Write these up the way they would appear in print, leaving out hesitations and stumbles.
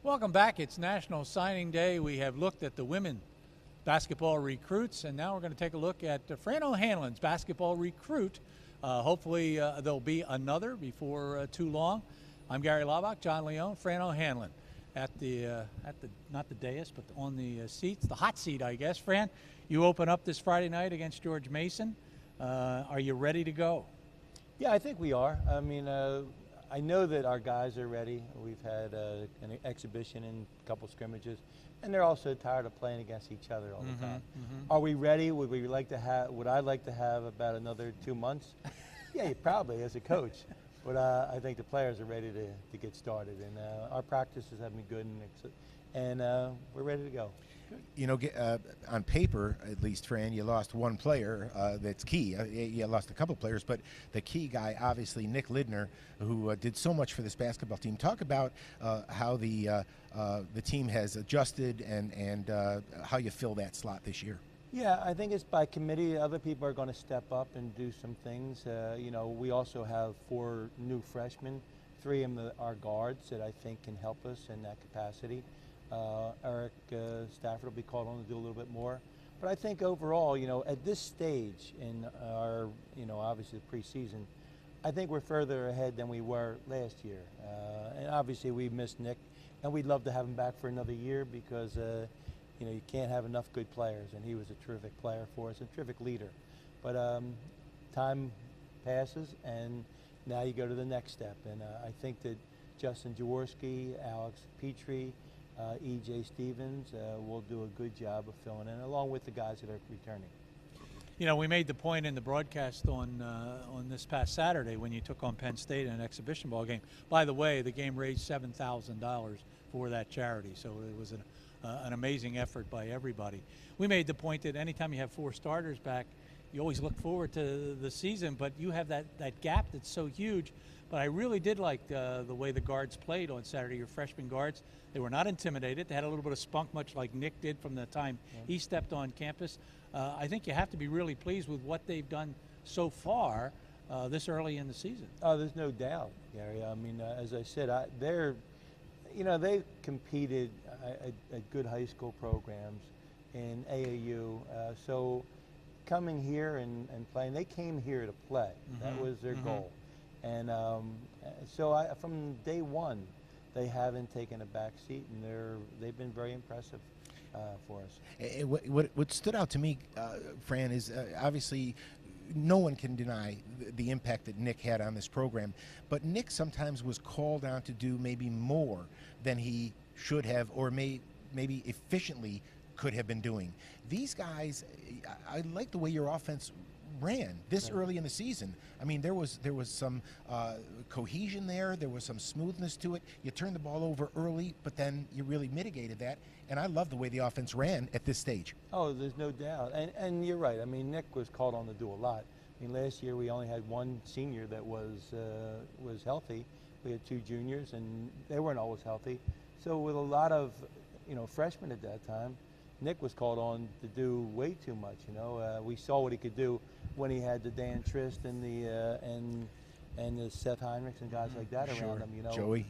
Welcome back. It's National Signing Day. We have looked at the women basketball recruits, and now we're going to take a look at Fran O'Hanlon's basketball recruit. Hopefully there'll be another before too long. I'm Gary Laubach, John Leone, Fran O'Hanlon at the not the dais, but on the seats, the hot seat, I guess. Fran, you open up this Friday night against George Mason. Are you ready to go? Yeah, I think we are. I mean, I know that our guys are ready. We've had an exhibition and a couple scrimmages, and they're also tired of playing against each other all the time. Are we ready? Would I like to have about another 2 months? Yeah, probably as a coach. But I think the players are ready to get started, and our practices have been good, and we're ready to go. You know, on paper, at least, Fran, you lost one player that's key. You lost a couple players, but the key guy, obviously, Nick Lidner, who did so much for this basketball team. Talk about how the team has adjusted and how you fill that slot this year. Yeah, I think it's by committee. Other people are going to step up and do some things. You know, we also have 4 new freshmen. 3 of them are guards that I think can help us in that capacity. Eric Stafford will be called on to do a little bit more. But I think overall, you know, at this stage in our, you know, obviously the preseason, I think we're further ahead than we were last year. And obviously we missed Nick, and we'd love to have him back for another year because, you know, you can't have enough good players, and he was a terrific player for us, a terrific leader. But time passes, and now you go to the next step. And I think that Justin Jaworski, Alex Petrie, E.J. Stevens will do a good job of filling in, along with the guys that are returning. You know, we made the point in the broadcast on this past Saturday when you took on Penn State in an exhibition ball game. By the way, the game raised $7,000 for that charity, so it was an amazing effort by everybody. We made the point that anytime you have 4 starters back, you always look forward to the season, but you have that gap that's so huge. But I really did like the way the guards played on Saturday, your freshman guards. They were not intimidated. They had a little bit of spunk, much like Nick did from the time he stepped on campus. I think you have to be really pleased with what they've done so far this early in the season. Oh, there's no doubt, Gary. I mean, as I said, they've competed at good high school programs in AAU. So coming here and playing, they came here to play. That was their goal. And so from day one, they haven't taken a back seat, and they've been very impressive for us. What stood out to me, Fran, is obviously no one can deny the impact that Nick had on this program, but Nick sometimes was called on to do maybe more than he should have, or maybe efficiently could have been doing. These guys, I like the way your offense ran this early in the season. I mean, there was some cohesion there. There was some smoothness to it. You turned the ball over early, but then you really mitigated that. And I love the way the offense ran at this stage. Oh, there's no doubt. And you're right. I mean, Nick was called on to do a lot. I mean, last year we only had 1 senior that was healthy. We had 2 juniors, and they weren't always healthy. So with a lot of, you know, freshmen at that time, Nick was called on to do way too much. You know, we saw what he could do when he had the Dan Trist and the Seth Heinrichs and guys like that around him. You know, Joey,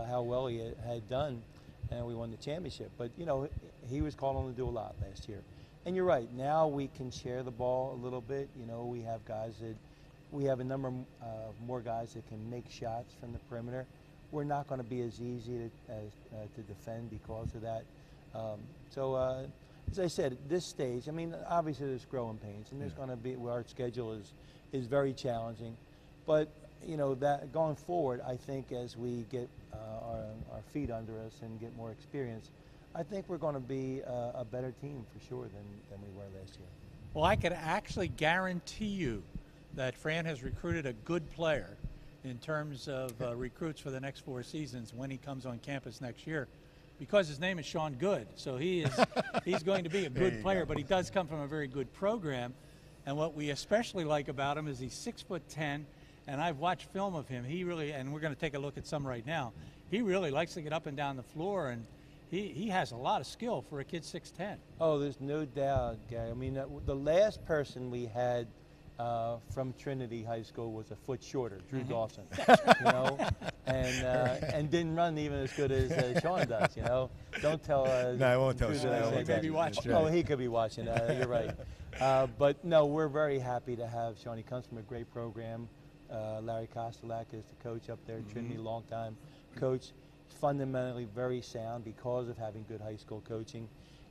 how well he had done, and we won the championship. But you know, he was called on to do a lot last year. And you're right. Now we can share the ball a little bit. You know, we have a number of more guys that can make shots from the perimeter. We're not going to be as easy to defend because of that. As I said, at this stage, I mean, obviously there's growing pains, and there's going to be, our schedule is very challenging. But, you know, that going forward, I think as we get our feet under us and get more experience, I think we're going to be a better team for sure than we were last year. Well, I could actually guarantee you that Fran has recruited a good player in terms of recruits for the next 4 seasons when he comes on campus next year. Because his name is Sean Good, so he's going to be a good player, but he does come from a very good program. And what we especially like about him is he's 6'10", and I've watched film of him. He really, and we're going to take a look at some right now, he really likes to get up and down the floor, and he has a lot of skill for a kid 6'10". Oh, there's no doubt, Gary. I mean, the last person we had from Trinity High School was a foot shorter, Drew Dawson, and didn't run even as good as Sean does, Don't tell No, I won't tell Drew Sean. that I He said may that. be watching. Oh, he could be watching. You're right. But no, we're very happy to have Sean. He comes from a great program. Larry Kostelak is the coach up there at Trinity, long-time coach. Fundamentally very sound because of having good high school coaching.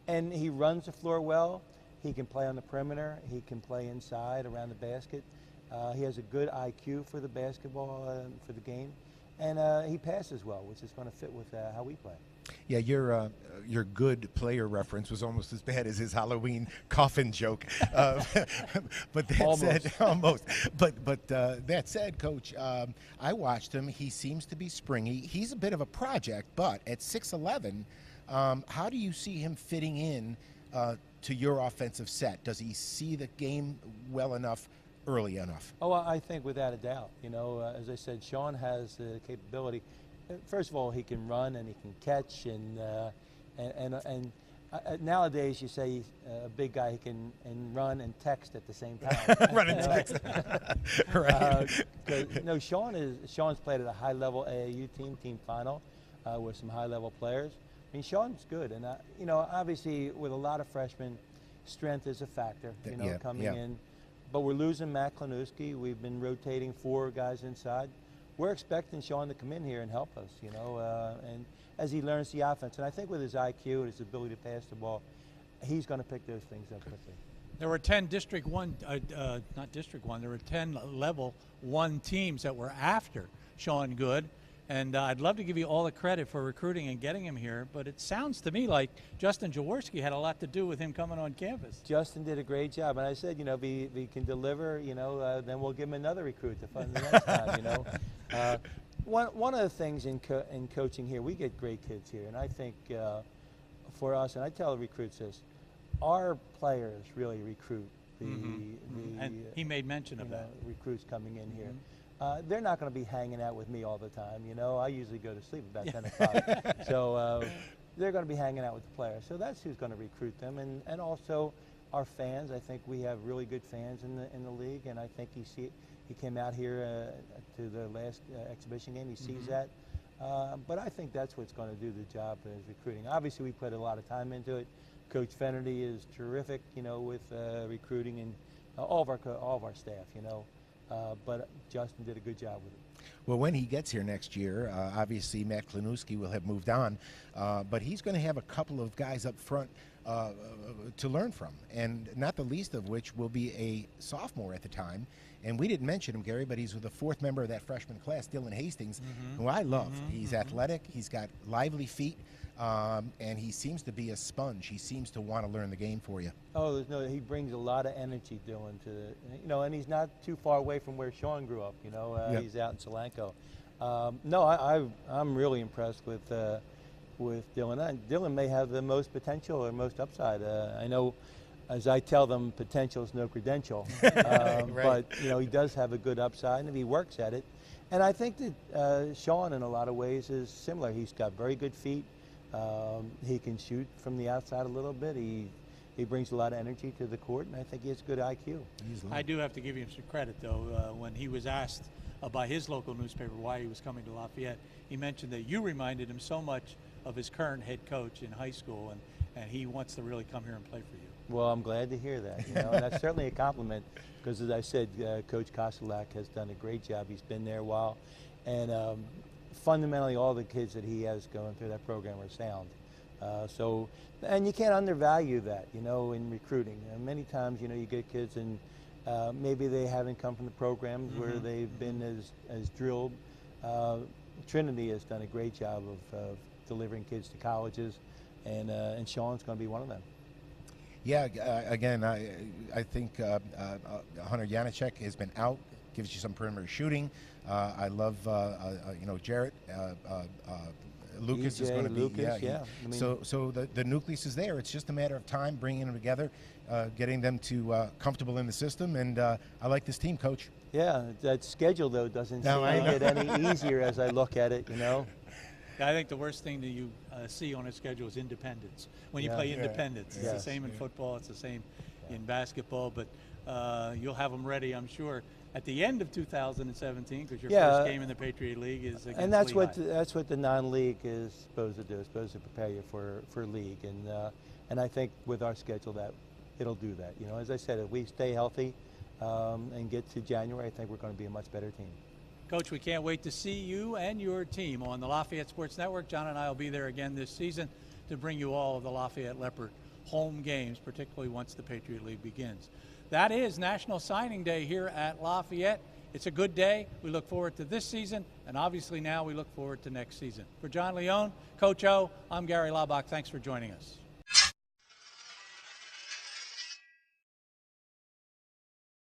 And he runs the floor well. He can play on the perimeter. He can play inside around the basket. He has a good IQ for the basketball, for the game. And he passes well, which is going to fit with how we play. Yeah, your good player reference was almost as bad as his Halloween coffin joke. But that Almost. said, almost. But that said, Coach, I watched him. He seems to be springy. He's a bit of a project, but at 6'11", how do you see him fitting in to your offensive set? Does he see the game well enough, early enough? Oh, I think without a doubt. As I said, Sean has the capability. First of all, he can run and he can catch, and nowadays you say a big guy he can run and text at the same time. Run and text. Right. Sean's played at a high level AAU team final with some high level players. I mean, Sean's good, and obviously with a lot of freshmen, strength is a factor. Coming in, but we're losing Matt Klanuski. We've been rotating 4 guys inside. We're expecting Sean to come in here and help us, and as he learns the offense. And I think with his IQ and his ability to pass the ball, he's going to pick those things up quickly. There were 10 District 1, not District 1, there were 10 Level 1 teams that were after Sean Good. And I'd love to give you all the credit for recruiting and getting him here, but it sounds to me like Justin Jaworski had a lot to do with him coming on campus. Justin did a great job, and I said, if he can deliver, then we'll give him another recruit to fund the next time. One of the things in coaching here, we get great kids here, and I think for us, and I tell the recruits this, our players really recruit and he made mention of that. Recruits coming in here. They're not going to be hanging out with me all the time. I usually go to sleep about 10 o'clock. So they're going to be hanging out with the players. So that's who's going to recruit them. And also our fans. I think we have really good fans in the league. And I think he came out here to the last exhibition game. He sees that. But I think that's what's going to do the job is recruiting. Obviously, we put a lot of time into it. Coach Fennerty is terrific, with recruiting and all of our staff, but Justin did a good job with it. Well, when he gets here next year, obviously Matt Klanuski will have moved on, but he's going to have a couple of guys up front to learn from, and not the least of which will be a sophomore at the time. And we didn't mention him, Gary, but he's with the 4th member of that freshman class, Dylan Hastings, who I love. He's athletic, he's got lively feet, and he seems to be a sponge. He seems to want to learn the game for you. Oh, he brings a lot of energy, Dylan, to and he's not too far away from where Sean grew up. Yep. He's out in Solanco. I'm really impressed with Dylan. Dylan may have the most potential or most upside. I know, as I tell them, potential is no credential, Right. but he does have a good upside, and if he works at it. And I think that Sean, in a lot of ways, is similar. He's got very good feet. He can shoot from the outside a little bit. He brings a lot of energy to the court, and I think he has good IQ. I do have to give him some credit, though. When he was asked by his local newspaper why he was coming to Lafayette, he mentioned that you reminded him so much of his current head coach in high school, and he wants to really come here and play for you. Well, I'm glad to hear that. And that's certainly a compliment because, as I said, Coach Kostelak has done a great job. He's been there a while, and fundamentally, all the kids that he has going through that program are sound. And you can't undervalue that, in recruiting. Many times, you get kids and maybe they haven't come from the programs where they've been as drilled. Trinity has done a great job of delivering kids to colleges, and Sean's going to be one of them. Yeah, again, I think Hunter Janacek has been out, gives you some perimeter shooting. I love, Jarrett. Lucas is going to be, Lucas, yeah. So the nucleus is there. It's just a matter of time bringing them together, getting them to comfortable in the system, and I like this team, Coach. Yeah, that schedule, though, doesn't seem to get any easier as I look at it, I think the worst thing that you see on a schedule is independence. When you play independence, it's the same in football, it's the same in basketball. But you'll have them ready, I'm sure, at the end of 2017, because your Yeah, first game in the Patriot League is against and that's Lehigh. that's what the non-league is supposed to do. It's supposed to prepare you for league, and I think with our schedule that it'll do that. You know, as I said, if we stay healthy and get to January, I think we're going to be a much better team. Coach, we can't wait to see you and your team on the Lafayette Sports Network. John and I will be there again this season to bring you all of the Lafayette Leopard home games, particularly once the Patriot League begins. That is National Signing Day here at Lafayette. It's a good day. We look forward to this season, and obviously now we look forward to next season. For John Leone, Coach O, I'm Gary Laubach. Thanks for joining us.